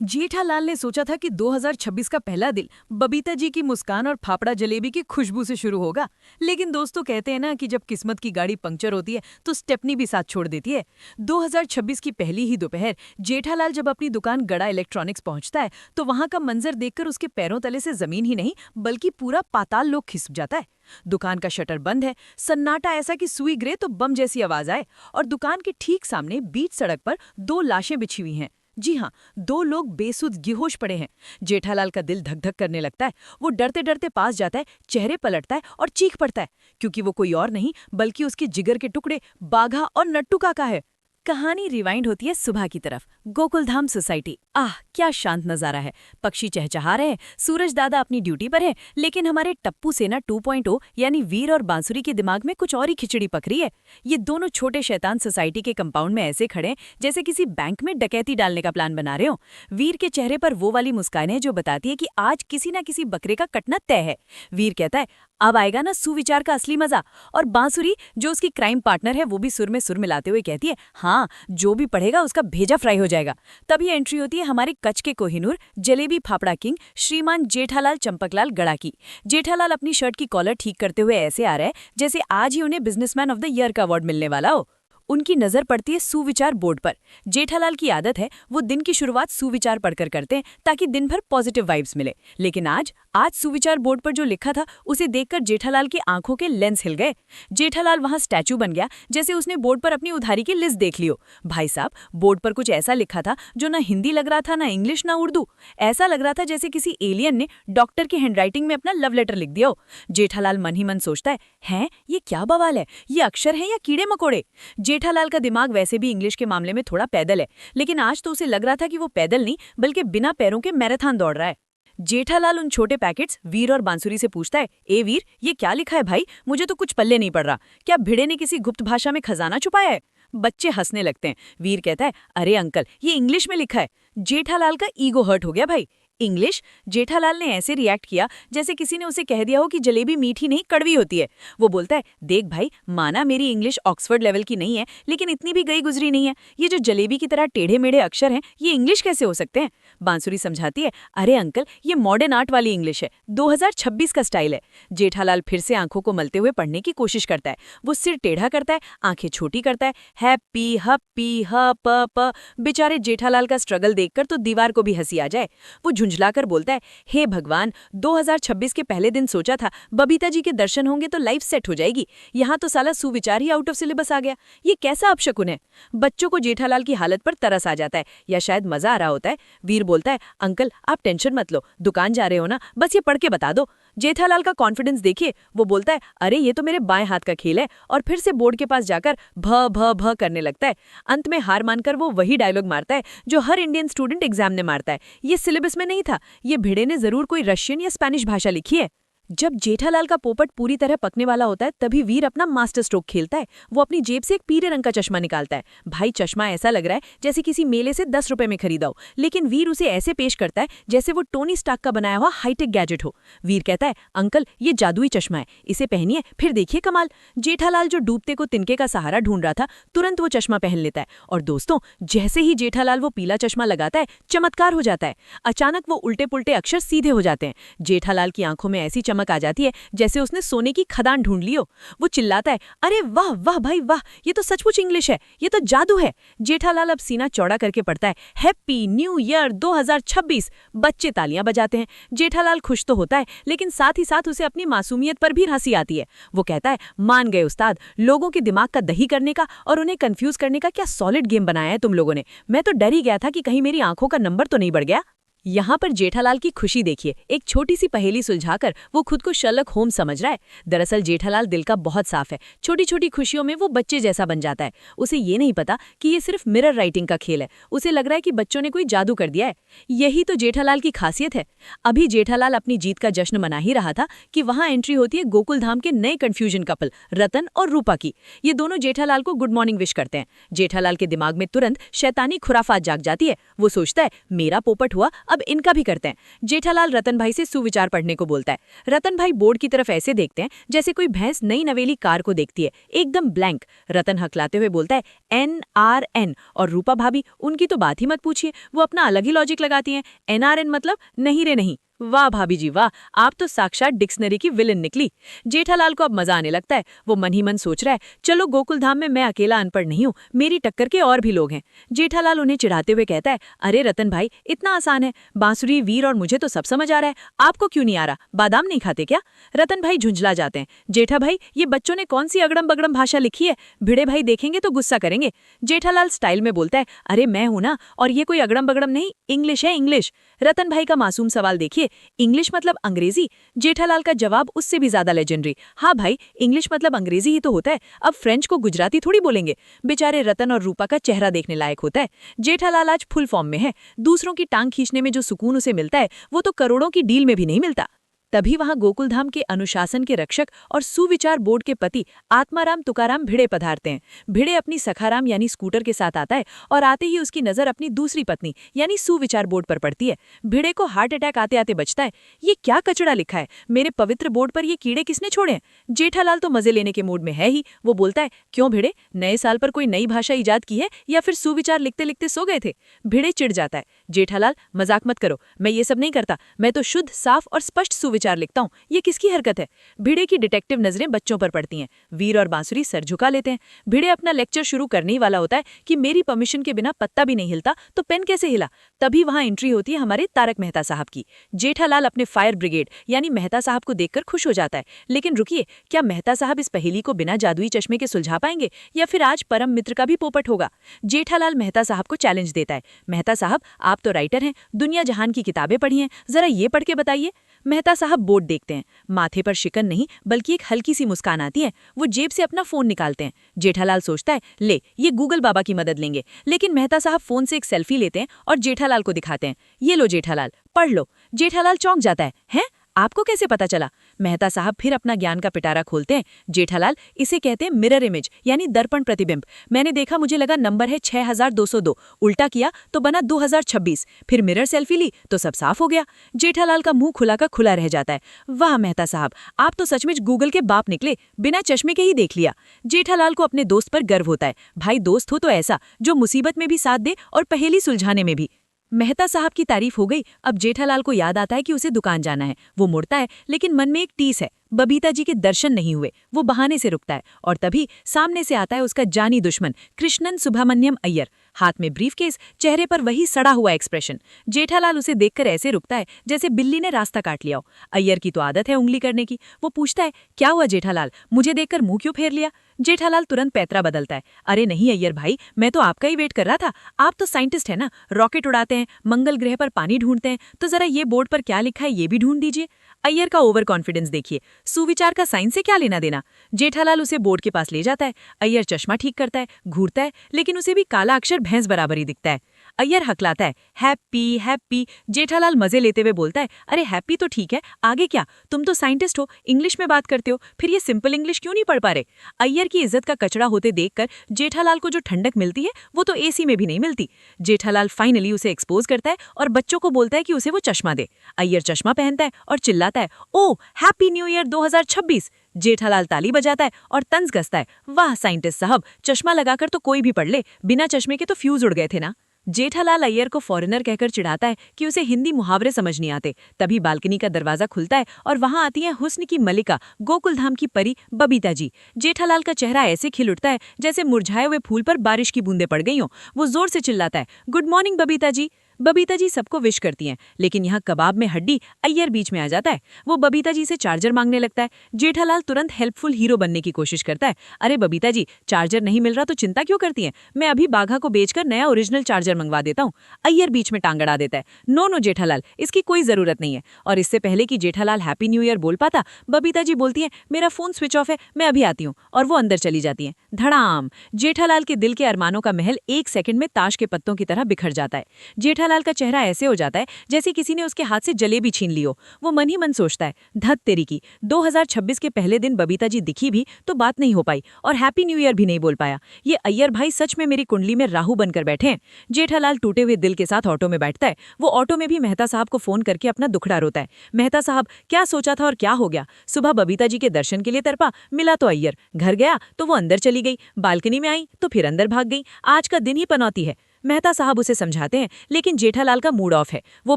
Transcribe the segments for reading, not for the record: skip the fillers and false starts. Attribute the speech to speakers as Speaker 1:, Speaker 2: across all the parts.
Speaker 1: जेठालाल ने सोचा था कि 2026 का पहला दिन बबीता जी की मुस्कान और फाफड़ा जलेबी की खुशबू से शुरू होगा। लेकिन दोस्तों कहते हैं ना कि जब किस्मत की गाड़ी पंक्चर होती है तो स्टेपनी भी साथ छोड़ देती है। 2026 की पहली ही दोपहर जेठालाल जब अपनी दुकान गड़ा इलेक्ट्रॉनिक्स पहुंचता है तो वहां का मंजर देखकर उसके पैरों तले से जमीन ही नहीं बल्कि पूरा पाताल लोक खिसक जाता है। दुकान का शटर बंद है, सन्नाटा ऐसा कि सुई गिरे तो बम जैसी आवाज आए, और दुकान के ठीक सामने बीच सड़क पर दो लाशें बिछी हुई हैं। जी हाँ, दो लोग बेसुध बेहोश पड़े हैं। जेठालाल का दिल धक धक करने लगता है। वो डरते डरते पास जाता है, चेहरे पलटता है और चीख पड़ता है, क्योंकि वो कोई और नहीं बल्कि उसके जिगर के टुकड़े बाघा और नट्टू काका है। कहानी रिवाइंड होती है सुबह की तरफ। गोकुलधाम सोसाइटी। आह, क्या शांत नजारा है। पक्षी चहचहा रहे हैं, सूरज दादा अपनी ड्यूटी पर है, लेकिन हमारे टप्पू सेना 2.0 यानी वीर और बांसुरी के दिमाग में कुछ और ही खिचड़ी पक रही है। ये दोनों छोटे शैतान सोसाइटी के कंपाउंड में ऐसे खड़े हैं जैसे किसी बैंक में डकैती डालने का प्लान बना रहे हो। वीर के चेहरे पर वो वाली मुस्कान है जो बताती है कि आज किसी ना किसी बकरे का कटना तय है। वीर कहता है, अब आएगा ना सुविचार का असली मजा। और बांसुरी, जो उसकी क्राइम पार्टनर है, वो भी सुर में सुर मिलाते हुए कहती है, हाँ, जो भी पढ़ेगा उसका भेजा फ्राई हो जाएगा। तभी एंट्री होती है हमारे कच्छ के कोहिनूर, जलेबी फाफड़ा किंग श्रीमान जेठालाल चंपकलाल गड़ा की। जेठालाल अपनी शर्ट की कॉलर ठीक करते हुए ऐसे आ रहा है जैसे आज ही उन्हें बिजनेसमैन ऑफ द ईयर का अवार्ड मिलने वाला हो। उनकी नजर पड़ती है सुविचार बोर्ड पर। जेठालाल की आदत है वो दिन की शुरुआत सुविचार पढ़कर करते हैं ताकि दिन भर पॉजिटिव वाइब्स मिले। लेकिन आज सुविचार बोर्ड पर जो लिखा था उसे देखकर जेठालाल की आंखों के लेंस हिल गए। जेठालाल वहां स्टैचू बन गया जैसे उसने बोर्ड पर अपनी उधारी की लिस्ट देख लियो। भाई साहब, बोर्ड पर कुछ ऐसा लिखा था जो ना हिंदी लग रहा था, ना इंग्लिश, ना उर्दू। ऐसा लग रहा था जैसे किसी एलियन ने डॉक्टर की हैंडराइटिंग में अपना लव लेटर लिख दिया हो। जेठालाल मन ही मन सोचता है, ये क्या बवाल है, ये अक्षर है या कीड़े मकोड़े। जेठालाल का दिमाग वैसे भी इंग्लिश के मामले में थोड़ा पैदल है, लेकिन आज तो उसे लग रहा था कि वो पैदल नहीं बल्कि बिना पैरों के मैराथन दौड़ रहा है। जेठालाल उन छोटे पैकेट्स वीर और बांसुरी से पूछता है, ए वीर, ये क्या लिखा है भाई, मुझे तो कुछ पल्ले नहीं पड़ रहा। क्या भिड़े ने किसी गुप्त भाषा में खजाना छुपाया है? बच्चे हंसने लगते हैं। वीर कहता है, अरे अंकल, ये इंग्लिश में लिखा है। जेठालाल का ईगो हर्ट हो गया। भाई, इंग्लिश? जेठालाल ने ऐसे रिएक्ट किया जैसे किसी ने उसे कह दिया हो कि जलेबी मीठी नहीं कड़वी होती है। वो बोलता है, देख भाई, माना मेरी इंग्लिश ऑक्सफोर्ड लेवल की नहीं है, लेकिन इतनी भी गई गुजरी नहीं है। ये जो जलेबी की तरह टेढ़े मेढ़े अक्षर हैं, ये इंग्लिश कैसे हो सकते हैं? बांसुरी समझाती है, अरे अंकल, ये मॉडर्न आर्ट वाली इंग्लिश है, 2026 का स्टाइल है। जेठालाल फिर से आंखों को मलते हुए पढ़ने की कोशिश करता है। वो सिर टेढ़ा करता है, आंखें छोटी करता है, हैप्पी हप्पी ह प प। बेचारे जेठालाल का स्ट्रगल देखकर तो दीवार को भी हंसी आ जाए। वो झुंझलाकर बोलता है, हे भगवान, 2026 के पहले दिन सोचा था बबीता जी के दर्शन होंगे तो लाइफ सेट हो जाएगी, यहाँ तो साला सुविचार ही आउट ऑफ सिलेबस आ गया। ये कैसा अपशकुन है? बच्चों को जेठालाल की हालत पर तरस आ जाता है, या शायद मजा आ रहा होता है। वीर बोलता है, अंकल आप टेंशन मत लो, दुकान जा रहे हो ना, बस ये पढ़ के बता दो। जेठालाल का कॉन्फिडेंस देखिए। वो बोलता है, अरे ये तो मेरे बाएं हाथ का खेल है, और फिर से बोर्ड के पास जाकर भ भ भ करने लगता है। अंत में हार मानकर वो वही डायलॉग मारता है जो हर इंडियन स्टूडेंट एग्जाम में मारता है, ये सिलेबस में नहीं था, ये भिड़े ने जरूर कोई रशियन या स्पेनिश भाषा लिखी है। जब जेठालाल का पोपट पूरी तरह पकने वाला होता है तभी वीर अपना मास्टर स्ट्रोक खेलता है। वो अपनी जेब से एक पीले रंग का चश्मा निकालता है। भाई, चश्मा ऐसा लग रहा है जैसे किसी मेले से 10 रुपए में खरीदा हो, लेकिन वीर उसे ऐसे पेश करता है जैसे वो टोनी स्टार्क का बनाया हुआ हाईटेक गैजेट हो। वीर कहता है, अंकल ये जादुई चश्मा है, इसे पहनिए फिर देखिए कमाल। जेठालाल जो डूबते को तिनके का सहारा ढूंढ रहा था, तुरंत वो चश्मा पहन लेता है। और दोस्तों, जैसे ही जेठालाल वो पीला चश्मा लगाता है, चमत्कार हो जाता है। अचानक वो उल्टे पुल्टे अक्षर सीधे हो जाते हैं। जेठालाल की आंखों में ऐसी चमक आ जाती है जैसे उसने सोने की खदान ढूंढ ली हो। वो चिल्लाता है, अरे वाह वाह भाई वाह, ये तो सचमुच इंग्लिश है, ये तो जादू है। जेठालाल अब सीना चौड़ा करके पढ़ता है, हैप्पी न्यू ईयर 2026। बच्चे तालियां बजाते हैं। जेठालाल खुश तो होता है, लेकिन साथ ही साथ उसे अपनी मासूमियत पर भी हंसी आती है। वो कहता है, मान गए उस्ताद, लोगों के दिमाग का दही करने का और उन्हें कंफ्यूज करने का क्या सॉलिड गेम बनाया है तुम लोगों ने। मैं तो डर ही गया था कि कहीं मेरी आंखों का नंबर तो नहीं बढ़ गया। यहाँ पर जेठालाल की खुशी देखिए। एक छोटी सी पहेली सुलझाकर वो खुद को शर्लक होम्स समझ रहा है। दरअसल जेठालाल दिल का बहुत साफ है। छोटी छोटी खुशियों में वो बच्चे जैसा बन जाता है। उसे ये नहीं पता कि ये सिर्फ मिरर राइटिंग का खेल है। उसे लग रहा है कि बच्चों ने कोई जादू कर दिया है। यही तो जेठालाल की खासियत है। अभी जेठालाल अपनी जीत का जश्न मना ही रहा था कि वहां एंट्री होती है गोकुलधाम के नए कंफ्यूजन कपल रतन और रूपा की। ये दोनों जेठालाल को गुड मॉर्निंग विश करते हैं। जेठालाल के दिमाग में तुरंत शैतानी खुराफात जाग जाती है। वो सोचता है, मेरा पोपट हुआ,
Speaker 2: अब इनका भी करते हैं। जेठालाल रतन भाई से सुविचार पढ़ने को बोलता है। रतन भाई बोर्ड की तरफ ऐसे देखते हैं जैसे कोई भैंस नई नवेली कार को देखती है, एकदम ब्लैंक। रतन हकलाते हुए बोलता है NRN। और रूपा भाभी, उनकी तो बात ही मत पूछिए, वो अपना अलग ही लॉजिक लगाती हैं। NRN मतलब नहीं रे नहीं। वाह भाभी जी वाह, आप तो साक्षात डिक्शनरी की विलन निकली। जेठालाल को अब मजा आने लगता है। वो मन ही मन सोच रहा है, चलो गोकुलधाम में मैं अकेला अनपढ़ नहीं हूँ, मेरी टक्कर के और भी लोग हैं। जेठालाल उन्हें चिढ़ाते हुए कहता है, अरे रतन भाई, इतना आसान है, बांसुरी, वीर और मुझे तो सब समझ आ रहा है, आपको क्यों नहीं आ रहा? बादाम नहीं खाते क्या? रतन भाई झुंझला जाते हैं। जेठा भाई, ये बच्चों ने कौन सी अगड़म बगड़म भाषा लिखी है? भिड़े भाई देखेंगे तो गुस्सा करेंगे। जेठालाल स्टाइल में बोलता है, अरे मैं हूं ना, और ये कोई अगड़म बगड़म नहीं, इंग्लिश है इंग्लिश। रतन भाई का मासूम सवाल देखिए, इंग्लिश मतलब अंग्रेजी? जेठालाल का जवाब उससे भी ज्यादा लेजेंडरी, हाँ भाई, इंग्लिश मतलब अंग्रेजी ही तो होता है, अब फ्रेंच को गुजराती थोड़ी बोलेंगे। बेचारे रतन और रूपा का चेहरा देखने लायक होता है। जेठालाल आज फुल फॉर्म में है। दूसरों की टांग खींचने में जो सुकून उसे मिलता है, वो तो करोड़ों की डील में भी नहीं मिलता। तभी वहां गोकुलधाम के अनुशासन के रक्षक और सुविचार बोर्ड के पति आत्माराम तुकाराम भिड़े पधारते हैं। भिड़े अपनी सखाराम यानी स्कूटर के साथ आता है और आते ही उसकी नजर अपनी दूसरी पत्नी यानी सुविचार बोर्ड पर पड़ती है। भिड़े को हार्ट अटैक आते आते बचता है। ये क्या कचड़ा लिखा है, मेरे पवित्र बोर्ड पर ये कीड़े किसने छोड़े हैं? जेठालाल तो मजे लेने के मूड में है ही। वो बोलता है, क्यों भिड़े, नए साल पर कोई नई भाषा इजाद की है या फिर सुविचार लिखते लिखते सो गए थे? भिड़े चिढ़ जाता है। जेठालाल, मजाक मत करो, मैं ये सब नहीं करता, मैं तो शुद्ध, साफ और स्पष्ट विचार लिखता हूँ, ये किसकी हरकत है? भिड़े की डिटेक्टिव नजरें बच्चों पर पड़ती हैं। वीर और बांसुरी सर झुका लेते हैं। भिड़े अपना लेक्चर शुरू करने ही वाला होता है कि मेरी परमिशन के बिना पत्ता भी नहीं हिलता, तो पेन कैसे हिला? तभी वहां एंट्री होती है हमारे तारक मेहता साहब की। जेठालाल अपने फायर ब्रिगेड यानी मेहता साहब को देखकर खुश हो जाता है। लेकिन रुकिए, क्या मेहता साहब इस पहेली को बिना जादुई चश्मे के सुलझा पाएंगे या फिर आज परम मित्र का भी पोपट होगा? जेठालाल मेहता साहब को चैलेंज देता है। मेहता साहब, आप तो राइटर हैं, दुनिया जहान की किताबें पढ़ी हैं, जरा ये पढ़ के बताइए। मेहता साहब बोर्ड देखते हैं। माथे पर शिकन नहीं बल्कि एक हल्की सी मुस्कान आती है। वो जेब से अपना फोन निकालते हैं। जेठालाल सोचता है, ले ये गूगल बाबा की मदद लेंगे। लेकिन मेहता साहब फोन से एक सेल्फी लेते हैं और जेठालाल को दिखाते हैं। ये लो जेठालाल, पढ़ लो। जेठालाल चौंक जाता है, हैं? आपको कैसे पता चला? मेहता साहब फिर अपना ज्ञान का पिटारा खोलते हैं। जेठालाल, इसे कहते हैं मिरर इमेज यानी दर्पण प्रतिबिंब। मैंने देखा, मुझे लगा नंबर है 6202, उल्टा किया तो बना 2026, फिर मिरर सेल्फी ली तो सब साफ हो गया। जेठालाल का मुंह खुला का खुला रह जाता है। वाह मेहता साहब, आप तो सचमुच गूगल के बाप निकले, बिना चश्मे के ही देख लिया। जेठालाल को अपने दोस्त पर गर्व होता है। भाई दोस्त हो तो ऐसा, जो मुसीबत में भी साथ दे और पहेली सुलझाने में भी। मेहता साहब की तारीफ हो गई। अब जेठालाल को याद आता है कि उसे दुकान जाना है। वो मुड़ता है, लेकिन मन में एक टीस है, बबीता जी के दर्शन नहीं हुए। वो बहाने से रुकता है और तभी सामने से आता है उसका जानी दुश्मन कृष्णन सुब्रमण्यम अय्यर। हाथ में ब्रीफकेस, चेहरे पर वही सड़ा हुआ एक्सप्रेशन। जेठालाल उसे देखकर ऐसे रुकता है जैसे बिल्ली ने रास्ता काट लिया हो। अय्यर की तो आदत है उंगली करने की। वो पूछता है, क्या हुआ जेठालाल, मुझे देखकर मुंह क्यों फेर लिया? जेठालाल तुरंत पैतरा बदलता है। अरे नहीं अय्यर भाई, मैं तो आपका ही वेट कर रहा था। आप तो साइंटिस्ट है ना, रॉकेट उड़ाते हैं, मंगल ग्रह पर पानी ढूंढते हैं, तो जरा ये बोर्ड पर क्या लिखा है ये भी ढूंढ दीजिए। अय्यर का ओवर कॉन्फिडेंस देखिए। सुविचार का साइंस से क्या लेना देना? जेठालाल उसे बोर्ड के पास ले जाता है। अय्यर चश्मा ठीक करता है, घूरता है, लेकिन उसे भी काला अक्षर भैंस बराबर ही दिखता है। अय्यर हकलाता है, हैप्पी हैप्पी। जेठालाल मजे लेते हुए बोलता है, अरे हैप्पी तो ठीक है, आगे क्या? तुम तो साइंटिस्ट हो, इंग्लिश में बात करते हो, फिर ये सिंपल इंग्लिश क्यों नहीं पढ़ पा रहे? अय्यर की इज्जत का कचरा होते देखकर जेठालाल को जो ठंडक मिलती है वो तो एसी में भी नहीं मिलती। जेठालाल फाइनली उसे एक्सपोज करता है और बच्चों को बोलता है कि उसे वो चश्मा दे। अय्यर चश्मा पहनता है और चिल्लाता है, ओ हैप्पी न्यू ईयर 2026। जेठालाल ताली बजाता है और तंज कसता है, वाह साइंटिस्ट साहब, चश्मा लगाकर तो कोई भी पढ़ ले, बिना चश्मे के तो फ्यूज उड़ गए थे ना। जेठालाल अय्यर को फॉरेनर कहकर चिढ़ाता है कि उसे हिंदी मुहावरे समझ नहीं आते। तभी बालकनी का दरवाजा खुलता है और वहां आती है हुस्न की मलिका, गोकुलधाम की परी बबीता जी। जेठालाल का चेहरा ऐसे खिल उठता है जैसे मुरझाए हुए फूल पर बारिश की बूंदें पड़ गई हों। वो जोर से चिल्लाता है, गुड मॉर्निंग बबीता जी। बबीता जी सबको विश करती हैं, लेकिन यहाँ कबाब में हड्डी अय्यर बीच में आ जाता है। वो बबीता जी से चार्जर मांगने लगता है। जेठालाल तुरंत हेल्पफुल हीरो बनने की कोशिश करता है। अरे बबीता जी, चार्जर नहीं मिल रहा तो चिंता क्यों करती हैं? मैं अभी बाघा को बेचकर नया ओरिजिनल चार्जर मंगवा देता हूँ। अय्यर बीच में टांग अड़ा देता है, नो नो जेठालाल, इसकी कोई जरूरत नहीं है। और इससे पहले कि जेठालाल हैप्पी न्यू ईयर बोल पाता, बबीता जी बोलती है, मेरा फोन स्विच ऑफ है, मैं अभी आती हूँ। और वो अंदर चली जाती है। धड़ाम! जेठालाल के दिल के अरमानों का महल एक सेकंड में ताश के पत्तों की तरह बिखर जाता है। जेठालाल जेठालाल का चेहरा ऐसे हो जाता है जैसे किसी ने उसके हाथ से जलेबी छीन ली हो। वो मन ही मन सोचता है, धत तेरी की, 2026 के पहले दिन बबीता जी दिखी भी तो बात नहीं हो पाई और हैप्पी न्यू ईयर भी नहीं बोल पाया। ये अय्यर भाई सच में मेरी कुंडली में राहु बनकर बैठे हैं। जेठालाल टूटे हुए दिल के साथ ऑटो में बैठता है। वो ऑटो में भी मेहता साहब को फोन करके अपना दुखड़ा रोता है। मेहता साहब, क्या सोचा था और क्या हो गया? सुबह बबीता जी के दर्शन के लिए तड़पा, मिला तो अय्यर, घर गया तो वो अंदर चली गई, बालकनी में आई तो फिर अंदर भाग गई। आज का दिन ही पनौती है। मेहता साहब उसे समझाते हैं, लेकिन जेठालाल का मूड ऑफ है। वो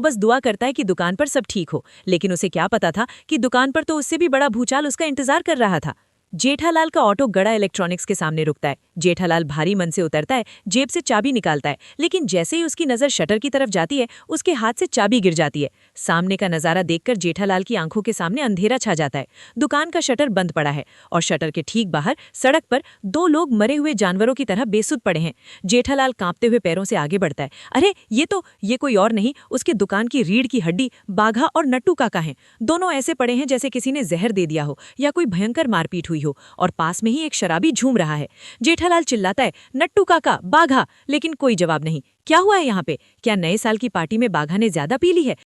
Speaker 2: बस दुआ करता है कि दुकान पर सब ठीक हो, लेकिन उसे क्या पता था कि दुकान पर तो उससे भी बड़ा भूचाल उसका इंतजार कर रहा था। जेठालाल का ऑटो गड़ा इलेक्ट्रॉनिक्स के सामने रुकता है। जेठालाल भारी मन से उतरता है, जेब से चाबी निकालता है, लेकिन जैसे ही उसकी नजर शटर की तरफ जाती है, उसके हाथ से चाबी गिर जाती है। सामने का नजारा देखकर जेठालाल की आंखों के सामने अंधेरा छा जाता है। दुकान का शटर बंद पड़ा है और शटर के ठीक बाहर सड़क पर दो लोग मरे हुए जानवरों की तरह बेसुध पड़े हैं। जेठालाल कांपते हुए पैरों से आगे बढ़ता है। अरे ये कोई और नहीं, उसके दुकान की रीढ़ की हड्डी बाघा और नट्टू काका हैं। दोनों ऐसे पड़े हैं जैसे किसी ने जहर दे दिया हो या कोई भयंकर मारपीट हुई हो, और पास में ही एक शराबी झूम रहा है। जेठालाल चिल्लाता है, नट्टू काका, बाघा, लेकिन कोई जवाब नहीं। क्या हुआ है यहाँ पे? क्या नए साल की पार्टी में बाघा ने ज्यादा पी ली है?